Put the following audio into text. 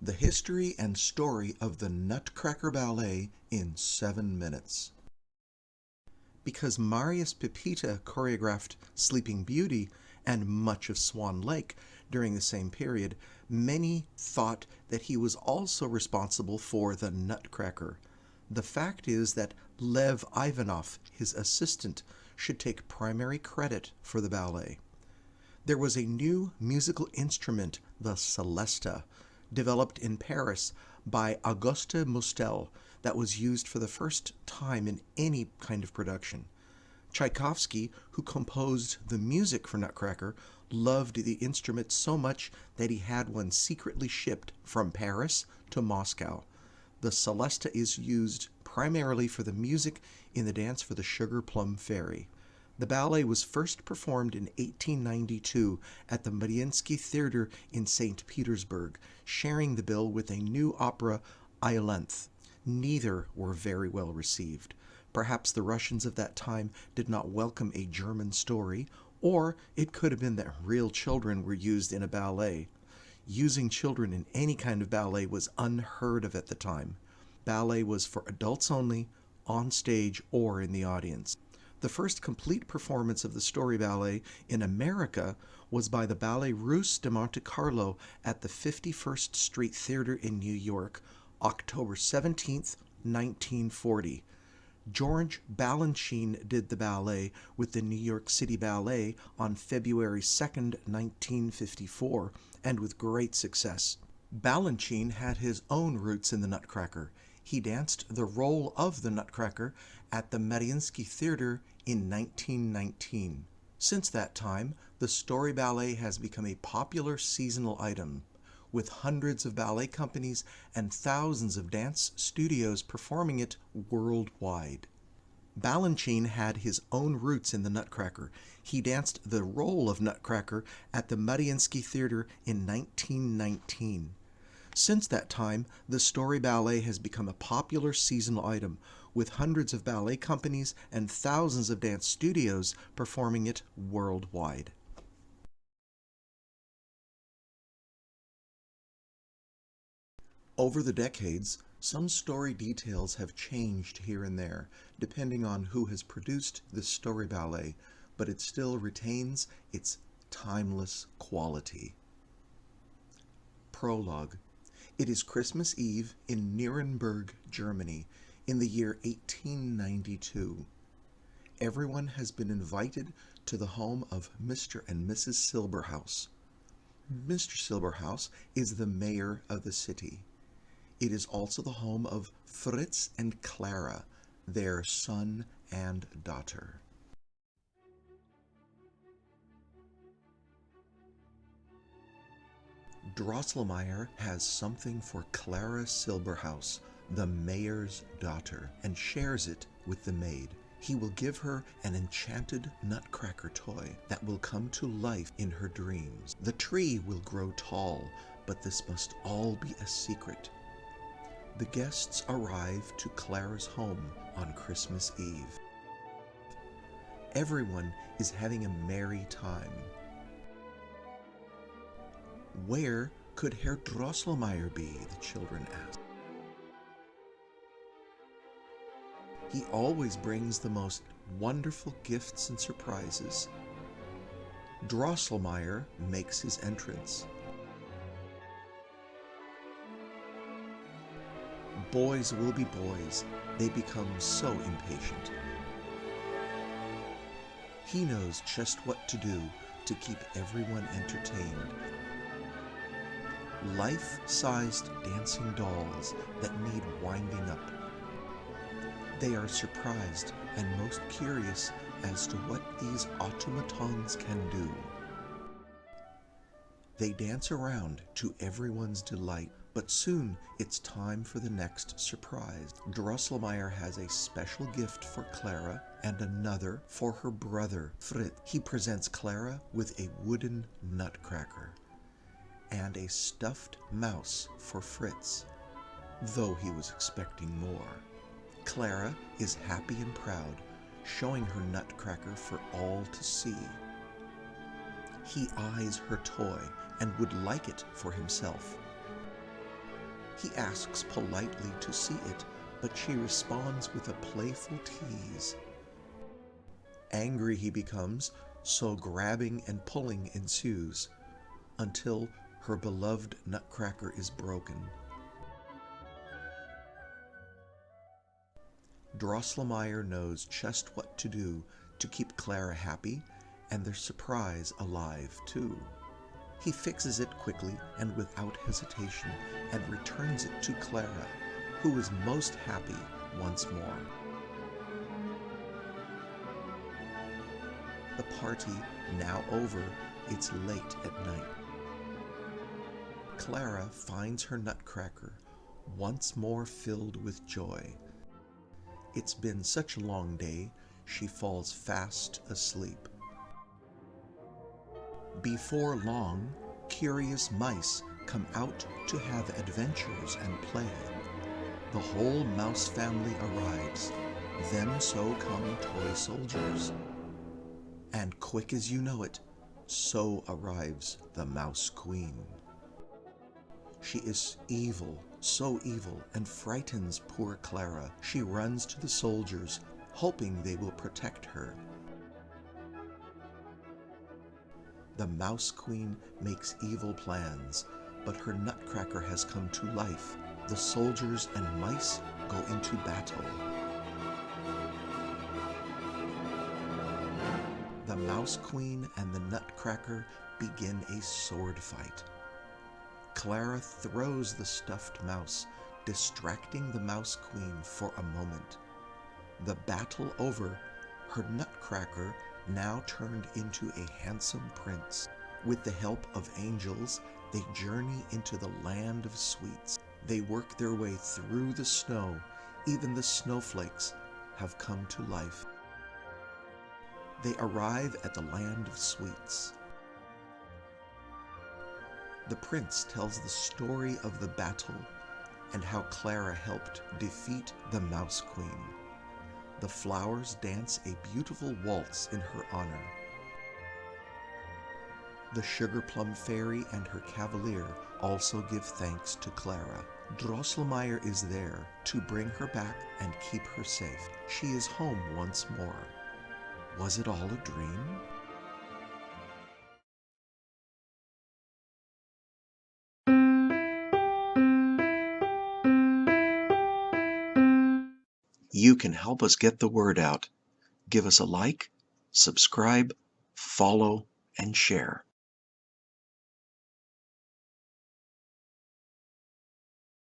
The history and story of the Nutcracker Ballet in 7 minutes. Because Marius Pepita choreographed Sleeping Beauty and much of Swan Lake during the same period, many thought that he was also responsible for the Nutcracker. The fact is that Lev Ivanov, his assistant, should take primary credit for the ballet. There was a new musical instrument, the celesta, developed in Paris by Auguste Mustel, that was used for the first time in any kind of production. Tchaikovsky, who composed the music for Nutcracker, loved the instrument so much that he had one secretly shipped from Paris to Moscow. The celesta is used primarily for the music in the dance for the Sugar Plum Fairy. The ballet was first performed in 1892 at the Mariinsky Theater in St. Petersburg, sharing the bill with a new opera, Iolanthe. Neither were very well received. Perhaps the Russians of that time did not welcome a German story, or it could have been that real children were used in a ballet. Using children in any kind of ballet was unheard of at the time. Ballet was for adults only, on stage or in the audience. The first complete performance of the story ballet in America was by the Ballet Russe de Monte Carlo at the 51st Street Theater in New York, October 17, 1940. George Balanchine did the ballet with the New York City Ballet on February 2, 1954, and with great success. Balanchine had his own roots in the Nutcracker. He danced the role of the Nutcracker at the Mariinsky Theater in 1919. Since that time, the story ballet has become a popular seasonal item, with hundreds of ballet companies and thousands of dance studios performing it worldwide. Balanchine had his own roots in the Nutcracker. He danced the role of Nutcracker at the Mariinsky Theater in 1919. Since that time, the story ballet has become a popular seasonal item, with hundreds of ballet companies and thousands of dance studios performing it worldwide. Over the decades, some story details have changed here and there, depending on who has produced this story ballet, but it still retains its timeless quality. Prologue. It is Christmas Eve in Nuremberg, Germany, in the year 1892. Everyone has been invited to the home of Mr. and Mrs. Silberhaus. Mr. Silberhaus is the mayor of the city. It is also the home of Fritz and Clara, their son and daughter. Drosselmeyer has something for Clara Silberhaus, the mayor's daughter, and shares it with the maid. He will give her an enchanted Nutcracker toy that will come to life in her dreams. The tree will grow tall, but this must all be a secret. The guests arrive to Clara's home on Christmas Eve. Everyone is having a merry time. Where could Herr Drosselmeyer be? The children ask. He always brings the most wonderful gifts and surprises. Drosselmeyer makes his entrance. Boys will be boys. They become so impatient. He knows just what to do to keep everyone entertained. Life-sized dancing dolls that need winding up. They are surprised and most curious as to what these automatons can do. They dance around to everyone's delight, but soon it's time for the next surprise. Drosselmeyer has a special gift for Clara and another for her brother, Fritz. He presents Clara with a wooden nutcracker and a stuffed mouse for Fritz, though he was expecting more. Clara is happy and proud, showing her nutcracker for all to see. He eyes her toy and would like it for himself. He asks politely to see it, but she responds with a playful tease. Angry he becomes, so grabbing and pulling ensues, until her beloved Nutcracker is broken. Drosselmeyer knows just what to do to keep Clara happy and their surprise alive, too. He fixes it quickly and without hesitation and returns it to Clara, who is most happy once more. The party now over, it's late at night. Clara finds her Nutcracker, once more filled with joy. It's been such a long day, she falls fast asleep. Before long, curious mice come out to have adventures and play. The whole mouse family arrives, then so come toy soldiers. And quick as you know it, so arrives the Mouse Queen. She is evil, so evil, and frightens poor Clara. She runs to the soldiers, hoping they will protect her. The Mouse Queen makes evil plans, but her Nutcracker has come to life. The soldiers and mice go into battle. The Mouse Queen and the Nutcracker begin a sword fight. Clara throws the stuffed mouse, distracting the Mouse Queen for a moment. The battle over, her Nutcracker now turned into a handsome prince. With the help of angels, they journey into the land of sweets. They work their way through the snow. Even the snowflakes have come to life. They arrive at the land of sweets. The prince tells the story of the battle and how Clara helped defeat the Mouse Queen. The flowers dance a beautiful waltz in her honor. The Sugar Plum Fairy and her cavalier also give thanks to Clara. Drosselmeyer is there to bring her back and keep her safe. She is home once more. Was it all a dream? You can help us get the word out. Give us a like, subscribe, follow, and share.